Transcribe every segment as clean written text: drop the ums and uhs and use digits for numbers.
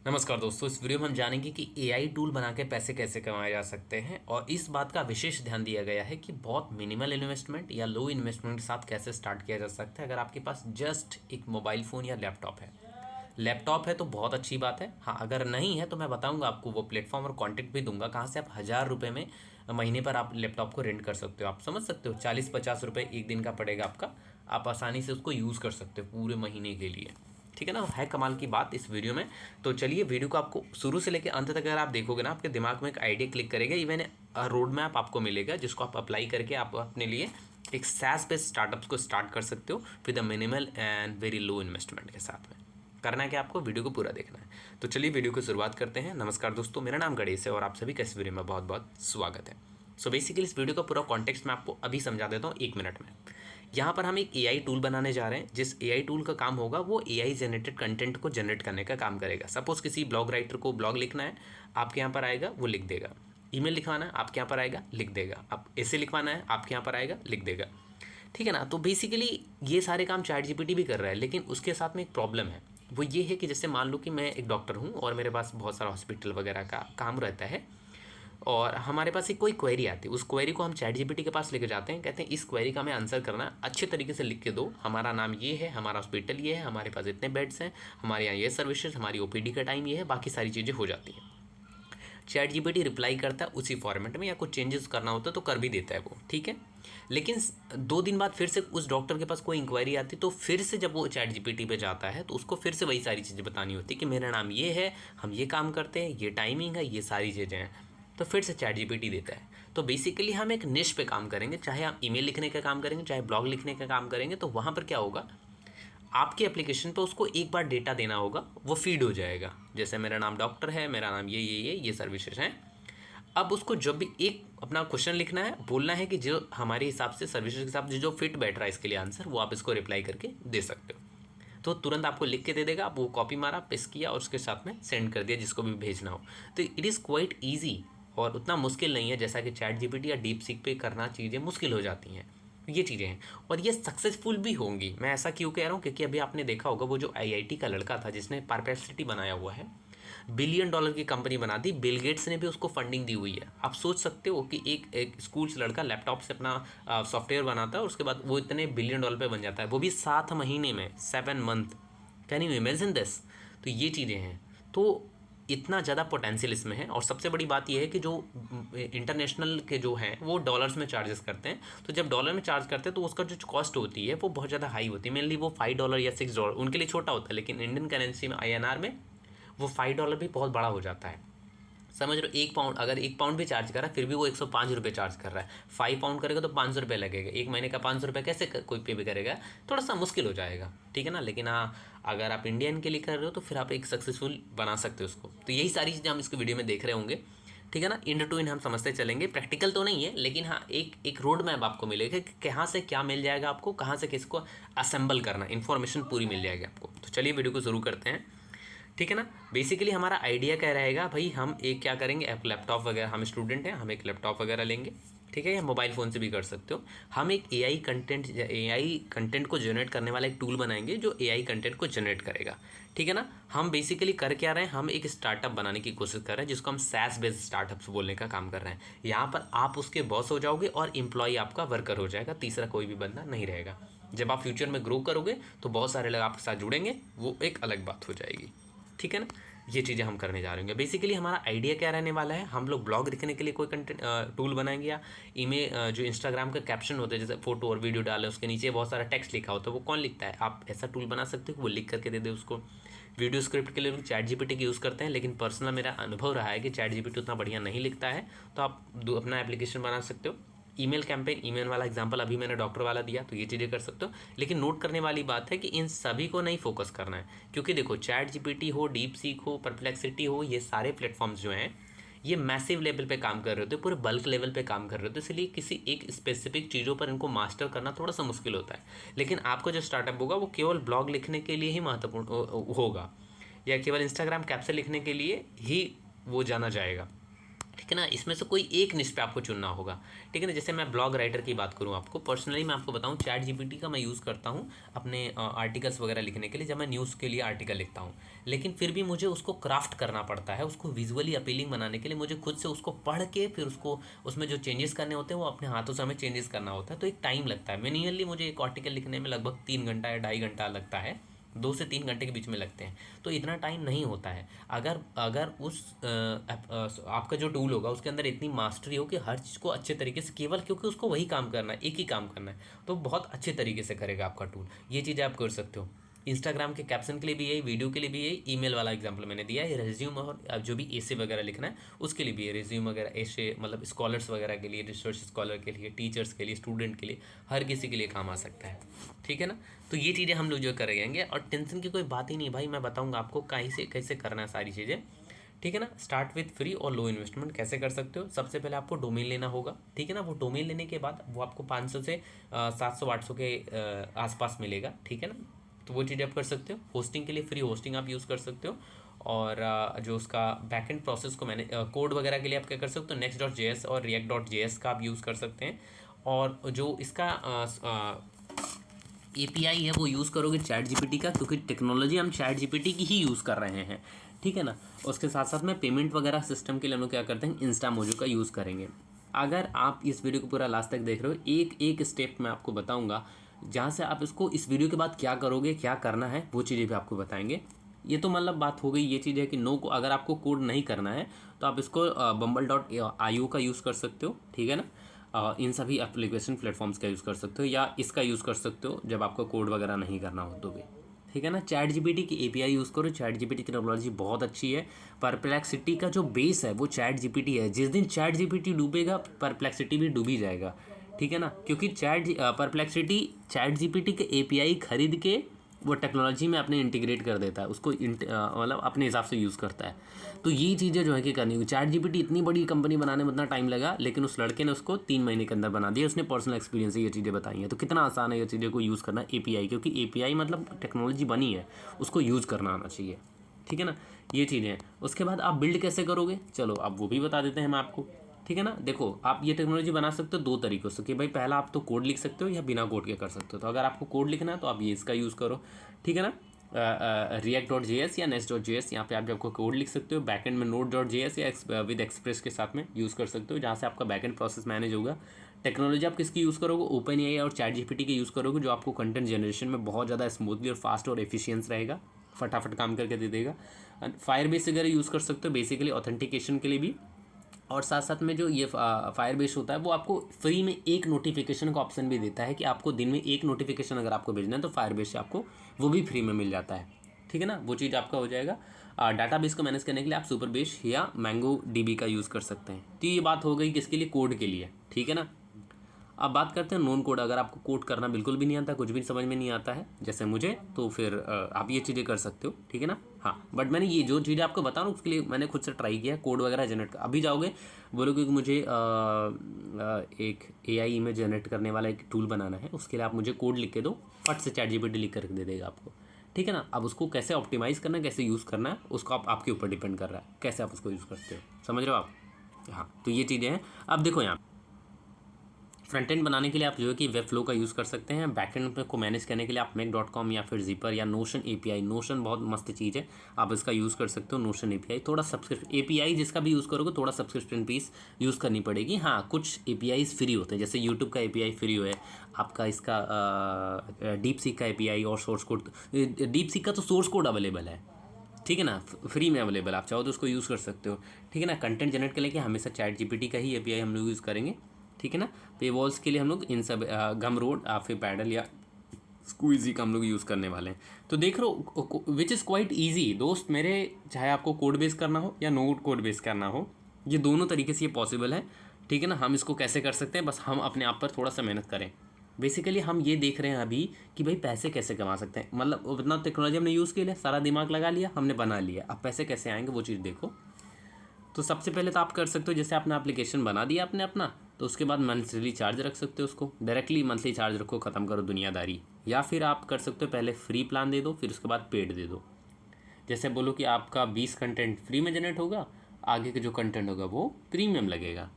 नमस्कार दोस्तों, इस वीडियो में हम जानेंगे कि एआई टूल बना के पैसे कैसे कमाए जा सकते हैं और इस बात का विशेष ध्यान दिया गया है कि बहुत मिनिमल इन्वेस्टमेंट या लो इन्वेस्टमेंट के साथ कैसे स्टार्ट किया जा सकता है। अगर आपके पास जस्ट एक मोबाइल फ़ोन या लैपटॉप है तो बहुत अच्छी बात है। हाँ, अगर नहीं है तो मैं बताऊंगा आपको वो प्लेटफॉर्म और कॉन्टेक्ट भी दूंगा कहाँ से आप 1000 रुपये में महीने पर आप लैपटॉप को रेंट कर सकते हो। आप समझ सकते हो, 40-50 रुपये एक दिन का पड़ेगा आपका। आप आसानी से उसको यूज़ कर सकते हो पूरे महीने के लिए। ठीक है ना, है कमाल की बात इस वीडियो में। तो चलिए, वीडियो को आपको शुरू से लेकर अंत तक अगर आप देखोगे ना, आपके दिमाग में एक आइडिया क्लिक करेगा। इवन रोड मैप आपको मिलेगा जिसको आप अप्लाई करके आप अपने लिए एक SaaS बेस्ड स्टार्टअप्स को स्टार्ट कर सकते हो with a minimal and very low investment के साथ में। करना है कि आपको वीडियो को पूरा देखना है। तो चलिए वीडियो की शुरुआत करते हैं। नमस्कार दोस्तों, मेरा नाम गणेश है और आप सभी का इस वीडियो में बहुत बहुत स्वागत है। सो बेसिकली इस वीडियो का पूरा कॉन्टेक्स्ट मैं आपको अभी समझा देता हूँ 1 मिनट में। यहाँ पर हम एक एआई टूल बनाने जा रहे हैं। जिस एआई टूल का काम होगा वो एआई जनरेटेड कंटेंट को जनरेट करने का काम करेगा। सपोज किसी ब्लॉग राइटर को ब्लॉग लिखना है, आपके यहाँ पर आएगा, वो लिख देगा। ईमेल लिखवाना है, आपके यहाँ पर आएगा, लिख देगा। आप ऐसे लिखवाना है, आपके यहाँ पर आएगा, लिख देगा। ठीक है ना। तो बेसिकली ये सारे काम चैट जीपीटी भी कर रहा है, लेकिन उसके साथ में एक प्रॉब्लम है। वो ये है कि जैसे मान लो कि मैं एक डॉक्टर हूँ और मेरे पास बहुत सारा हॉस्पिटल वगैरह का काम रहता है और हमारे पास एक कोई क्वेरी आती है। उस क्वेरी को हम चैट जीपीटी के पास लेके जाते हैं, कहते हैं इस क्वेरी का हमें आंसर करना है, अच्छे तरीके से लिख के दो। हमारा नाम ये है, हमारा हॉस्पिटल ये है, हमारे पास इतने बेड्स हैं, हमारे यहाँ ये सर्विसेज, हमारी ओपीडी का टाइम ये है, बाकी सारी चीज़ें हो जाती हैं। चैट जीपीटी रिप्लाई करता है उसी फॉर्मेट में, या कुछ चेंजेस करना होता है तो कर भी देता है वो। ठीक है। लेकिन 2 दिन बाद फिर से उस डॉक्टर के पास कोई इंक्वायरी आती तो फिर से जब वो चैट जीपीटी पे जाता है तो उसको फिर से वही सारी चीज़ें बतानी होती है कि मेरा नाम ये है, हम ये काम करते हैं, ये टाइमिंग है, ये सारी चीज़ें हैं। तो फिर से चैट जीपीटी देता है। तो बेसिकली हम एक निश पे काम करेंगे, चाहे आप ईमेल लिखने का काम करेंगे, चाहे ब्लॉग लिखने का काम करेंगे। तो वहाँ पर क्या होगा, आपके एप्लीकेशन पे उसको एक बार डेटा देना होगा, वो फीड हो जाएगा। जैसे मेरा नाम डॉक्टर है, मेरा नाम ये सर्विसेज हैं। अब उसको जब भी एक अपना क्वेश्चन लिखना है, बोलना है कि जो हमारे हिसाब से सर्विसेज के हिसाब से जो फिट बैठ रहा है इसके लिए आंसर, वो आप इसको रिप्लाई करके दे सकते हो। तो तुरंत आपको लिख के दे देगा। आप वो कॉपी मारा, पेस्ट किया और उसके साथ में सेंड कर दिया जिसको भी भेजना हो। तो इट इज़ क्वाइट ईजी और उतना मुश्किल नहीं है जैसा कि चैट जीपीटी या डीप सीक पे करना चीज़ें मुश्किल हो जाती हैं। ये चीज़ें हैं और ये सक्सेसफुल भी होंगी। मैं ऐसा क्यों कह रहा हूँ, क्योंकि अभी आपने देखा होगा वो जो आईआईटी का लड़का था जिसने परप्लेक्सिटी बनाया हुआ है, बिलियन डॉलर की कंपनी बना दी, बिल गेट्स ने भी उसको फंडिंग दी हुई है। आप सोच सकते हो कि एक स्कूल से लड़का लैपटॉप से अपना सॉफ्टवेयर बनाता है और उसके बाद वो इतने बिलियन डॉलर पे बन जाता है, वो भी 7 महीने में, 7 month. Can you imagine this. तो ये चीज़ें हैं। तो इतना ज़्यादा पोटेंशियल इसमें है। और सबसे बड़ी बात यह है कि जो इंटरनेशनल के जो हैं वो डॉलर्स में चार्जेस करते हैं। तो जब डॉलर में चार्ज करते हैं तो उसका जो कॉस्ट होती है वो बहुत ज़्यादा हाई होती है। मेनली वो $5 या $6 उनके लिए छोटा होता है, लेकिन इंडियन करेंसी में INR में वो $5 भी बहुत बड़ा हो जाता है। समझ लो, 1 पाउंड अगर 1 पाउंड भी चार्ज कर रहा है फिर भी वो 105 रुपये चार्ज कर रहा है। 5 पाउंड करेगा तो 500 रुपये लगेगा। एक महीने का 500 रुपये कैसे कोई पे भी करेगा, थोड़ा सा मुश्किल हो जाएगा। ठीक है ना। लेकिन हाँ, अगर आप इंडियन के लिए कर रहे हो तो फिर आप एक सक्सेसफुल बना सकते हो उसको। तो यही सारी चीज़ें हम इसको वीडियो में देख रहे होंगे। ठीक है ना। इन टू इन हम समझते चलेंगे। प्रैक्टिकल तो नहीं है, लेकिन हाँ एक रोड मैप आपको मिलेगा कि कहाँ से क्या मिल जाएगा आपको, कहाँ से किसको असेंबल करना, इन्फॉर्मेशन पूरी मिल जाएगी आपको। तो चलिए वीडियो को शुरू करते हैं। ठीक है ना। बेसिकली हमारा आइडिया क्या रहेगा भाई, हम एक क्या करेंगे, एक लैपटॉप वगैरह, हम स्टूडेंट हैं, हम एक लैपटॉप वगैरह लेंगे। ठीक है, या मोबाइल फ़ोन से भी कर सकते हो। हम एक एआई कंटेंट को जनरेट करने वाला एक टूल बनाएंगे जो एआई कंटेंट को जनरेट करेगा। ठीक है ना। हम बेसिकली कर क्या रहे हैं, हम एक स्टार्टअप बनाने की कोशिश कर रहे हैं जिसको हम SaaS बेस्ड स्टार्टअप्स बोलने का काम कर रहे हैं। यहाँ पर आप उसके बॉस हो जाओगे और एम्प्लॉय आपका वर्कर हो जाएगा, तीसरा कोई भी बंदा नहीं रहेगा। जब आप फ्यूचर में ग्रो करोगे तो बहुत सारे लोग आपके साथ जुड़ेंगे, वो एक अलग बात हो जाएगी। ठीक है ना। ये चीज़ें हम करने जा रहे हैं। बेसिकली हमारा आइडिया क्या रहने वाला है, हम लोग ब्लॉग लिखने के लिए कोई कंटेंट टूल बनाएंगे, या जो इंस्टाग्राम का कैप्शन होते हैं, जैसे फोटो और वीडियो डालें उसके नीचे बहुत सारा टेक्स्ट लिखा होता है, वो कौन लिखता है, आप ऐसा टूल बना सकते हो वो लिख करके दे दे उसको। वीडियो स्क्रिप्ट के लिए लोग चैट जीपीटी का यूज़ करते हैं, लेकिन पर्सनल मेरा अनुभव रहा है कि चैट जीपीटी उतना बढ़िया नहीं लिखता है। तो आप अपना एप्लीकेशन बना सकते हो। ईमेल कैंपेन, ईमेल वाला एग्जांपल अभी मैंने डॉक्टर वाला दिया, तो ये चीज़ें कर सकते हो। लेकिन नोट करने वाली बात है कि इन सभी को नहीं फोकस करना है, क्योंकि देखो चैट जीपीटी हो, डीप सीक हो, परप्लेक्सिटी हो, ये सारे प्लेटफॉर्म्स जो हैं ये मैसिव लेवल पे काम कर रहे होते हैं, पूरे बल्क लेवल पे काम कर रहे होते हैं। इसलिए किसी एक स्पेसिफिक चीज़ों पर इनको मास्टर करना थोड़ा सा मुश्किल होता है। लेकिन आपका जो स्टार्टअप होगा वो केवल ब्लॉग लिखने के लिए ही महत्वपूर्ण होगा, या केवल इंस्टाग्राम कैप्शन लिखने के लिए ही वो जाना जाएगा। ठीक है ना। इसमें से कोई एक निश पे आपको चुनना होगा, ठीक है ना। जैसे मैं ब्लॉग राइटर की बात करूँ आपको पर्सनली, मैं आपको बताऊँ चैट जीपीटी का मैं यूज़ करता हूँ अपने आर्टिकल्स वगैरह लिखने के लिए, जब मैं न्यूज़ के लिए आर्टिकल लिखता हूँ। लेकिन फिर भी मुझे उसको क्राफ्ट करना पड़ता है, उसको विजुअली अपीलिंग बनाने के लिए मुझे खुद से उसको पढ़ के फिर उसको उसमें जो चेंजेस करने होते हैं वो अपने हाथों से हमें चेंजेस करना होता है। तो एक टाइम लगता है, मैन्युअली मुझे एक आर्टिकल लिखने में लगभग 3 घंटा या 2.5 घंटा लगता है, 2 से 3 घंटे के बीच में लगते हैं। तो इतना टाइम नहीं होता है अगर अगर उस आपका जो टूल होगा उसके अंदर इतनी मास्टरी हो कि हर चीज़ को अच्छे तरीके से, केवल क्योंकि उसको वही काम करना है, एक ही काम करना है, तो बहुत अच्छे तरीके से करेगा आपका टूल। ये चीज़ें आप कर सकते हो। इंस्टाग्राम के कैप्शन के लिए भी यही, वीडियो के लिए भी यही, ईमेल वाला एग्जांपल मैंने दिया है, रेज्यूम और अब जो भी एसे वगैरह लिखना है उसके लिए भी है, रेज्यूम वगैरह एसे, मतलब स्कॉलर्स वगैरह के लिए, रिसर्च स्कॉलर के लिए, टीचर्स के लिए, स्टूडेंट के लिए, हर किसी के लिए काम आ सकता है। ठीक है ना। तो ये चीज़ें हम लोग जो करेंगे, और टेंशन की कोई बात ही नहीं भाई, मैं बताऊंगा आपको कैसे कैसे करना है सारी चीज़ें। ठीक है ना। स्टार्ट विथ फ्री और लो इन्वेस्टमेंट कैसे कर सकते हो। सबसे पहले आपको डोमेन लेना होगा, ठीक है ना। वो डोमेन लेने के बाद वो आपको 500 से 700-800 के आसपास मिलेगा, ठीक है ना। तो वो चीज़ आप कर सकते हो। होस्टिंग के लिए फ्री होस्टिंग आप यूज़ कर सकते हो। और जो उसका बैकएंड प्रोसेस को मैंने कोड वगैरह के लिए आप क्या कर सकते हो, next.js और react.js का आप यूज़ कर सकते हैं। और जो इसका एपीआई है वो यूज़ करोगे चैट जीपीटी का, क्योंकि टेक्नोलॉजी हम चैट जीपीटी की ही यूज़ कर रहे हैं, ठीक है ना। उसके साथ साथ में पेमेंट वगैरह सिस्टम के लिए हम लोग क्या करते हैं, इंस्टामोजो का यूज़ करेंगे। अगर आप इस वीडियो को पूरा लास्ट तक देख रहे हो, एक एक स्टेप मैं आपको बताऊंगा, जहाँ से आप इसको इस वीडियो के बाद क्या करोगे, क्या करना है, वो चीज़ें भी आपको बताएंगे। ये तो मतलब बात हो गई, ये चीज़ है कि नो को अगर आपको कोड नहीं करना है तो आप इसको bumble.io का यूज़ कर सकते हो, ठीक है ना। इन सभी एप्लीकेशन प्लेटफॉर्म्स का यूज़ कर सकते हो, या इसका यूज़ कर सकते हो जब आपको कोड वगैरह नहीं करना हो तो भी, ठीक है ना। चैट जीपीटी की एपीआई यूज़ करो। चैट जीपीटी की टेक्नोलॉजी बहुत अच्छी है। परप्लेक्सिटी का जो बेस है वो चैट जीपीटी है। जिस दिन चैट जीपीटी डूबेगा परप्लेक्सिटी भी डूब ही जाएगा, ठीक है ना। क्योंकि परप्लेक्सिटी चैट जीपीटी के एपीआई खरीद के वो टेक्नोलॉजी में अपने इंटीग्रेट कर देता है, उसको मतलब अपने हिसाब से यूज़ करता है। तो ये चीज़ें जो है कि करनी हुई। चैट जीपीटी इतनी बड़ी कंपनी बनाने में इतना टाइम लगा, लेकिन उस लड़के ने उसको 3 महीने के अंदर बना दिया। उसने पर्सनल एक्सपीरियंस से ये चीज़ें बताई हैं। तो कितना आसान है ये चीज़ें को यूज़ करना एपीआई, क्योंकि एपीआई मतलब टेक्नोलॉजी बनी है, उसको यूज़ करना आना चाहिए, ठीक है ना। ये चीज़ें हैं। उसके बाद आप बिल्ड कैसे करोगे, चलो अब वो भी बता देते हैं हम आपको, ठीक है ना। देखो आप ये टेक्नोलॉजी बना सकते हो 2 तरीक़ों से, कि भाई पहला आप तो कोड लिख सकते हो या बिना कोड के कर सकते हो। तो अगर आपको कोड लिखना है तो आप ये इसका यूज़ करो, ठीक है ना। react.js या next.js, यहाँ पे आप आपको कोड लिख सकते हो। बैकएंड में node.js या विद एक्सप्रेस के साथ में यूज़ कर सकते हो, जहाँ से आपका बैकएंड प्रोसेस मैनेज होगा। टेक्नोलॉजी आप किसकी यूज़ करोगे, ओपन एआई और चैट जीपीटी के यूज़ करोगे, जो आपको कंटेंट जनरेशन में बहुत ज़्यादा स्मूथली और फास्ट और एफिशिएंस रहेगा, फटाफट काम करके दे देगा। फायरबेस वगैरह यूज़ कर सकते हो बेसिकली ऑथेंटिकेशन के लिए भी। और साथ साथ में जो ये फायरबेस होता है वो आपको फ्री में एक नोटिफिकेशन का ऑप्शन भी देता है, कि आपको दिन में एक नोटिफिकेशन अगर आपको भेजना है तो फायरबेस से आपको वो भी फ्री में मिल जाता है, ठीक है ना। वो चीज़ आपका हो जाएगा। डाटाबेस को मैनेज करने के लिए आप सुपरबेस या मैंगो डीबी का यूज़ कर सकते हैं। तो ये बात हो गई किसके लिए, कोड के लिए, ठीक है ना। अब बात करते हैं नॉन कोड। अगर आपको कोड करना बिल्कुल भी नहीं आता, कुछ भी समझ में नहीं आता है जैसे मुझे, तो फिर आप ये चीज़ें कर सकते हो, ठीक है ना। हाँ, बट मैंने ये जो चीज़ें आपको बता रहा हूँ उसके लिए मैंने खुद से ट्राई किया कोड वगैरह जनरेट कर। अभी जाओगे बोलोगे कि मुझे एक एआई इमेज जनरेट करने वाला एक टूल बनाना है, उसके लिए आप मुझे कोड लिख के दो, फट से चैट जीपीटी लिख करके दे देगा आपको, ठीक है ना। अब उसको कैसे ऑप्टिमाइज़ करना है, कैसे यूज़ करना है, उसको आपके ऊपर डिपेंड कर रहा है कैसे आप उसको यूज़ करते हो, समझ रहे हो आप। हाँ, तो ये चीज़ें हैं। अब देखो यहाँ फ्रंट एंड बनाने के लिए आप जो है कि वेब फ्लो का यूज़ कर सकते हैं। बैक एंड को मैनेज करने के लिए आप make.com या फिर जिपर या नोशन एपीआई, नोशन बहुत मस्त चीज़ है, आप इसका यूज़ कर सकते हो। नोशन एपीआई थोड़ा सब्सक्रिप्शन, एपीआई जिसका भी यूज़ करोगे थोड़ा सब्सक्रिप्शन फीस यूज़ करनी पड़ेगी। हाँ, कुछ एपीआईज फ्री होते हैं, जैसे यूट्यूब का एपीआई फ्री है आपका, इसका डीप सीक का एपीआई और सोर्स कोड। डीप सीक का तो सोर्स कोड अवेलेबल है, ठीक है ना, फ्री में अवेलेबल, आप चाहो तो उसको यूज़ कर सकते हो, ठीक है ना। कंटेंट जनरेट के लिए हमेशा चैट जीपीटी का ही एपीआई हम लोग यूज़ करेंगे, ठीक है ना। पे वॉल्स के लिए हम लोग इन सब गम रोड या फिर पैडल या स्क्वीजी का हम लोग यूज़ करने वाले हैं। तो देख लो विच इज़ क्वाइट ईजी दोस्त मेरे, चाहे आपको कोड बेस करना हो या नो कोड बेस करना हो, ये दोनों तरीके से ये पॉसिबल है, ठीक है ना। हम इसको कैसे कर सकते हैं, बस हम अपने आप पर थोड़ा सा मेहनत करें। बेसिकली हम ये देख रहे हैं अभी कि भाई पैसे कैसे कमा सकते हैं, मतलब उतना टेक्नोलॉजी हमने यूज़ किया, सारा दिमाग लगा लिया, हमने बना लिया, अब पैसे कैसे आएंगे वो चीज़ देखो। तो सबसे पहले तो आप कर सकते हो, जैसे आपने एप्लीकेशन बना दिया आपने अपना, तो उसके बाद मंथली चार्ज रख सकते हो, उसको डायरेक्टली मंथली चार्ज रखो, ख़त्म करो दुनियादारी। या फिर आप कर सकते हो पहले फ्री प्लान दे दो, फिर उसके बाद पेड दे दो। जैसे बोलो कि आपका 20 कंटेंट फ्री में जनरेट होगा आगे का जो कंटेंट होगा वो प्रीमियम लगेगा।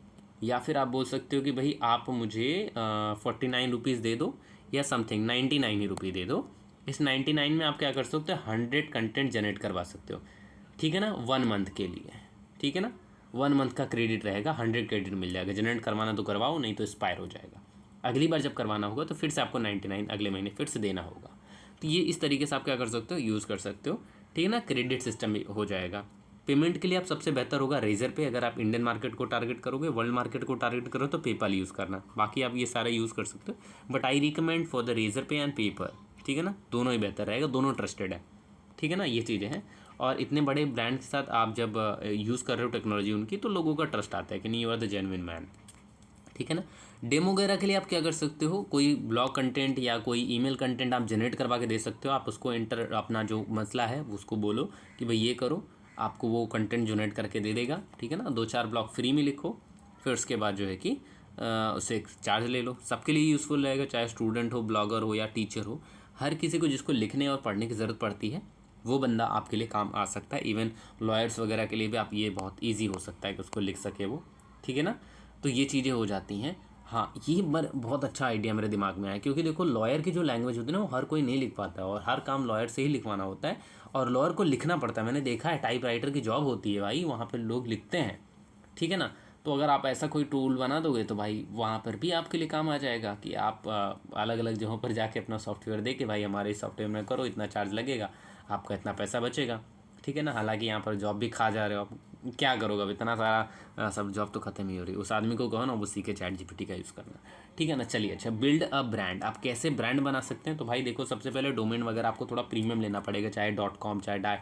या फिर आप बोल सकते हो कि भाई आप मुझे 49 रुपीज़ दे दो या समथिंग 99 ही रुपये दे दो। इस 99 में आप क्या कर सकते हो, 100 कंटेंट जनरेट करवा सकते हो, ठीक है ना, 1 मंथ के लिए, ठीक है ना। 1 मंथ का क्रेडिट रहेगा, 100 क्रेडिट मिल जाएगा। जनरेट करवाना तो करवाओ, नहीं तो एक्सपायर हो जाएगा। अगली बार जब करवाना होगा तो फिर से आपको 99 अगले महीने फिर से देना होगा। तो ये इस तरीके से आप क्या कर सकते हो, यूज़ कर सकते हो, ठीक है ना। क्रेडिट सिस्टम हो जाएगा। पेमेंट के लिए आप सबसे बेहतर होगा रेजर पे। अगर आप इंडियन मार्केट को टारगेट करोगे, वर्ल्ड मार्केट को टारगेट करो तो पेपाल यूज़ करना। बाकी आप ये सारा यूज़ कर सकते हो, but I recommend for the razor पे एंड पेपर, ठीक है ना। दोनों ही बेहतर रहेगा, दोनों ट्रस्टेड है, ठीक है ना। ये चीज़ें हैं। और इतने बड़े ब्रांड के साथ आप जब यूज़ कर रहे हो टेक्नोलॉजी उनकी, तो लोगों का ट्रस्ट आता है कि नहीं, you are the genuine man, ठीक है ना। डेमो वगैरह के लिए आप क्या कर सकते हो, कोई ब्लॉग कंटेंट या कोई ईमेल कंटेंट आप जनरेट करवा के दे सकते हो। आप उसको इंटर अपना जो मसला है उसको बोलो कि भाई ये करो, आपको वो कंटेंट जनरेट करके दे देगा, ठीक है ना। 2-4 ब्लॉग फ्री में लिखो, फिर उसके बाद जो है कि उससे एक चार्ज ले लो। सबके लिए यूज़फुल रहेगा, चाहे स्टूडेंट हो, ब्लॉगर हो या टीचर हो। हर किसी को जिसको लिखने और पढ़ने की ज़रूरत पड़ती है वो बंदा आपके लिए काम आ सकता है। इवन लॉयर्स वगैरह के लिए भी आप ये बहुत ईजी हो सकता है कि उसको लिख सके वो, ठीक है ना। तो ये चीज़ें हो जाती हैं। हाँ, ये बहुत अच्छा आइडिया मेरे दिमाग में आया, क्योंकि देखो लॉयर की जो लैंग्वेज होती है ना वो हर कोई नहीं लिख पाता, और हर काम लॉयर से ही लिखवाना होता है, और लॉयर को लिखना पड़ता है। मैंने देखा है टाइप राइटर की जॉब होती है भाई, वहाँ पर लोग लिखते हैं, ठीक है ना। तो अगर आप ऐसा कोई टूल बना दोगे तो भाई वहाँ पर भी आपके लिए काम आ जाएगा कि आप अलग अलग जगहों पर जाके अपना सॉफ्टवेयर दे के भाई हमारे इस सॉफ्टवेयर में करो, इतना चार्ज लगेगा, आपका इतना पैसा बचेगा, ठीक है ना। हालांकि यहाँ पर जॉब भी खा जा रहे हो आप, क्या करोगे, अब इतना सारा सब जॉब तो ख़त्म ही हो रही है। उस आदमी को कहो ना वो सीखे चैट जीपीटी का यूज़ करना, ठीक है ना। चलिए, अच्छा, बिल्ड अ ब्रांड। आप कैसे ब्रांड बना सकते हैं, तो भाई देखो सबसे पहले डोमेन वगैरह आपको थोड़ा प्रीमियम लेना पड़ेगा, चाहे .com, चाहे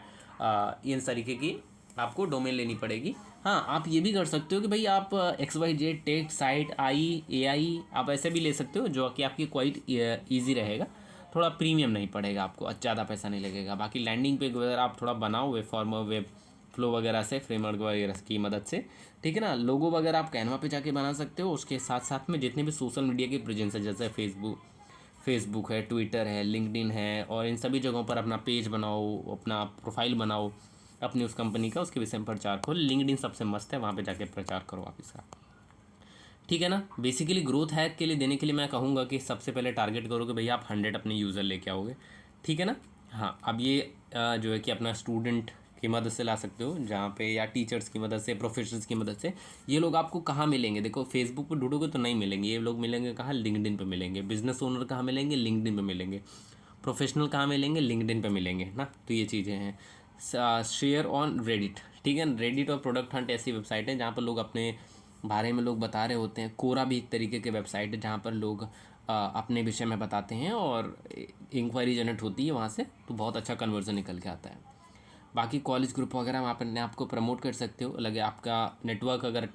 इन तरीके की आपको डोमेन लेनी पड़ेगी। हाँ, आप ये भी कर सकते हो कि भाई आप XYZ टेक साइट AI आप ऐसे भी ले सकते हो, जो कि आपकी क्वाइट ईजी रहेगा, थोड़ा प्रीमियम नहीं पड़ेगा आपको, ज़्यादा पैसा नहीं लगेगा। बाकी लैंडिंग पेज वगैरह आप थोड़ा बनाओ वेब फॉर्म, वेब फ्लो वगैरह से, फ्रेमवर्क वगैरह की मदद से, ठीक है ना। लोगो वगैरह आप कैनवा पे जाके बना सकते हो। उसके साथ साथ में जितने भी सोशल मीडिया की प्रेजेंस है, जैसे फेसबुक है, ट्विटर है, लिंक्डइन है, और इन सभी जगहों पर अपना पेज बनाओ, अपना प्रोफाइल बनाओ अपनी उस कंपनी का, उसके विषय में प्रचार करो। लिंक्डइन सबसे मस्त है, वहाँ पे जाके प्रचार करो आप इसका, ठीक है ना। बेसिकली ग्रोथ हैक के लिए देने के लिए मैं कहूँगा कि सबसे पहले टारगेट करो कि भैया आप 100 अपने यूज़र लेके आओगे, ठीक है ना। हाँ, अब ये जो है कि अपना स्टूडेंट की मदद से ला सकते हो जहाँ पे, या टीचर्स की मदद से, प्रोफेसर्स की मदद से। ये लोग आपको कहाँ मिलेंगे, देखो फेसबुक पे ढूंढोगे तो नहीं मिलेंगे, ये लोग मिलेंगे कहाँ, लिंक्डइन पे मिलेंगे। बिजनेस ओनर कहाँ मिलेंगे, लिंक्डइन पे मिलेंगे। प्रोफेशनल कहाँ मिलेंगे, लिंक्डइन पे मिलेंगे ना। तो ये चीज़ें हैं। शेयर ऑन रेडिट, ठीक है। रेडिट और प्रोडक्ट हंट ऐसी वेबसाइट है जहाँ पर लोग अपने बारे में लोग बता रहे होते हैं। कोरा भी एक तरीके के वेबसाइट है जहाँ पर लोग अपने विषय में बताते हैं, और इंक्वायरी जनरेट होती है वहाँ से, तो बहुत अच्छा कन्वर्जन निकल के आता है। बाकी कॉलेज ग्रुप वगैरह में आप अपने आप को प्रमोट कर सकते हो। लगे आपका नेटवर्क अगर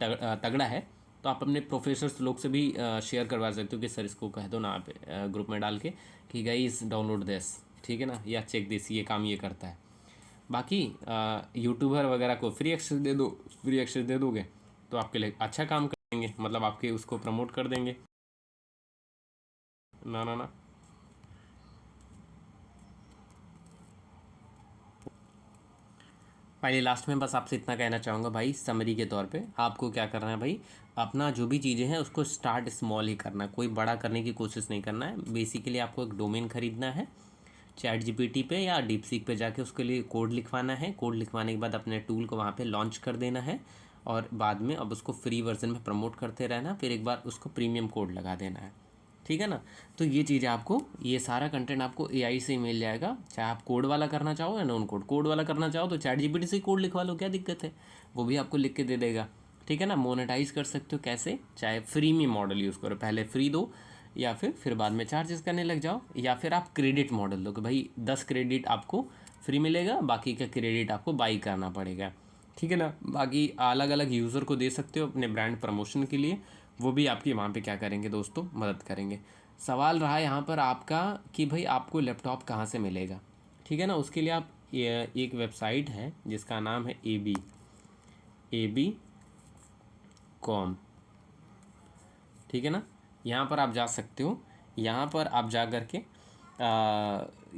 तगड़ा है तो आप अपने प्रोफेसर्स लोग से भी शेयर करवा सकते हो कि सर इसको कह दो ना आप ग्रुप में डाल के कि गाइस डाउनलोड दिस, ठीक है ना, या चेक दिस, ये काम ये करता है। बाकी यूट्यूबर वगैरह को फ्री एक्सेस दे दो, फ्री एक्सेस दे दोगे तो आपके लिए अच्छा काम करेंगे, मतलब आपके उसको प्रमोट कर देंगे। ना ना ना, फाइनली लास्ट में बस आपसे इतना कहना चाहूँगा भाई, समरी के तौर पे आपको क्या करना है भाई, अपना जो भी चीज़ें हैं उसको स्टार्ट स्मॉल ही करना है, कोई बड़ा करने की कोशिश नहीं करना है। बेसिकली आपको एक डोमेन खरीदना है चैट जीपीटी पे या डीपसीक पे जाके, उसके लिए कोड लिखवाना है। कोड लिखवाने के बाद अपने टूल को वहाँ पे लॉन्च कर देना है, और बाद में अब उसको फ्री वर्जन में प्रमोट करते रहना, फिर एक बार उसको प्रीमियम कोड लगा देना है, ठीक है ना। तो ये चीज़ें आपको, ये सारा कंटेंट आपको एआई से ही मिल जाएगा। चाहे आप कोड वाला करना चाहो या नॉन कोड, कोड वाला करना चाहो तो चैट जीपीटी से कोड लिखवा लो, क्या दिक्कत है, वो भी आपको लिख के दे देगा, ठीक है ना। मोनेटाइज कर सकते हो कैसे, चाहे फ्री में मॉडल यूज़ करो, पहले फ्री दो, या फिर बाद में चार्जेस करने लग जाओ, या फिर आप क्रेडिट मॉडल दो कि भाई 10 क्रेडिट आपको फ्री मिलेगा, बाकी का क्रेडिट आपको बाई करना पड़ेगा, ठीक है ना। बाकी अलग अलग यूज़र को दे सकते हो अपने ब्रांड प्रमोशन के लिए, वो भी आपकी वहाँ पे क्या करेंगे दोस्तों, मदद करेंगे। सवाल रहा यहाँ पर आपका कि भाई आपको लैपटॉप कहाँ से मिलेगा, ठीक है ना। उसके लिए आप एक वेबसाइट है जिसका नाम है ए बी कॉम, ठीक है ना। यहाँ पर आप जा सकते हो, यहाँ पर आप जा कर के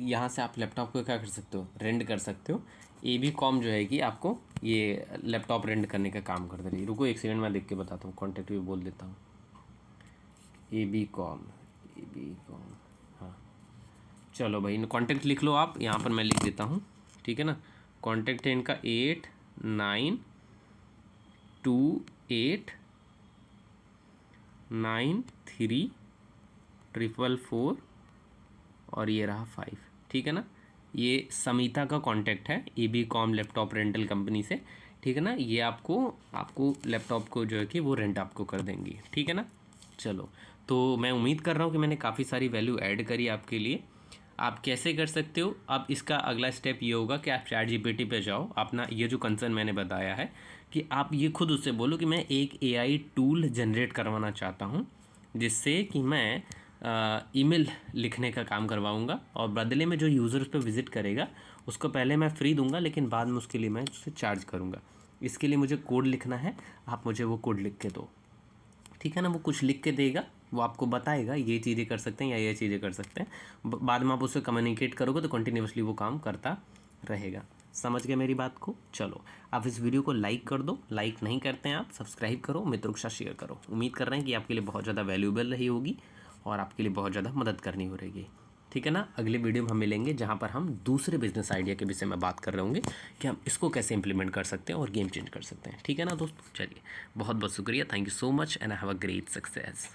यहाँ से आप लैपटॉप को क्या कर सकते हो, रेंट कर सकते हो। ए बी कॉम जो है कि आपको ये लैपटॉप रेंट करने का काम करते रहिए। रुको एक सेकंड, मैं देख के बताता हूँ, कॉन्टैक्ट भी बोल देता हूँ। A B Com, A B Com, हाँ चलो भाई कॉन्टैक्ट लिख लो आप, यहाँ पर मैं लिख देता हूँ, ठीक है ना। कॉन्टैक्ट है इनका 89289344 और ये रहा 5, ठीक है ना। ये समिता का कांटेक्ट है A B Com laptop rental company से, ठीक है ना। ये आपको लैपटॉप को जो है कि वो रेंट आपको कर देंगी, ठीक है ना। चलो, तो मैं उम्मीद कर रहा हूँ कि मैंने काफ़ी सारी वैल्यू ऐड करी आपके लिए। आप कैसे कर सकते हो, अब इसका अगला स्टेप ये होगा कि आप चैट जीपीटी पे जाओ, अपना ये जो कंसर्न मैंने बताया है कि आप ये खुद उससे बोलो कि मैं एक एआई टूल जनरेट करवाना चाहता हूँ, जिससे कि मैं ईमेल लिखने का काम करवाऊँगा और बदले में जो यूज़र उस पर विज़िट करेगा उसको पहले मैं फ्री दूंगा, लेकिन बाद में उसके लिए मैं उससे चार्ज करूँगा। इसके लिए मुझे कोड लिखना है, आप मुझे वो कोड लिख के दो, ठीक है ना। वो कुछ लिख के देगा, वो आपको बताएगा ये चीज़ें कर सकते हैं या ये चीज़ें कर सकते हैं, बाद में आप उससे कम्युनिकेट करोगे तो कंटिन्यूसली वो काम करता रहेगा। समझ गए मेरी बात को। चलो, आप इस वीडियो को लाइक कर दो, लाइक नहीं करते हैं आप सब्सक्राइब करो, मित्रों के साथ शेयर करो। उम्मीद कर रहे हैं कि आपके लिए बहुत ज़्यादा वैल्यूएबल रही होगी और आपके लिए बहुत ज़्यादा मदद करनी हो रहेगी, ठीक है ना। अगले वीडियो में हम मिलेंगे जहाँ पर हम दूसरे बिजनेस आइडिया के विषय में बात कर रहे होंगे कि हम इसको कैसे इंप्लीमेंट कर सकते हैं और गेम चेंज कर सकते हैं, ठीक है ना दोस्तों। चलिए, बहुत बहुत शुक्रिया, thank you so much and have a great success.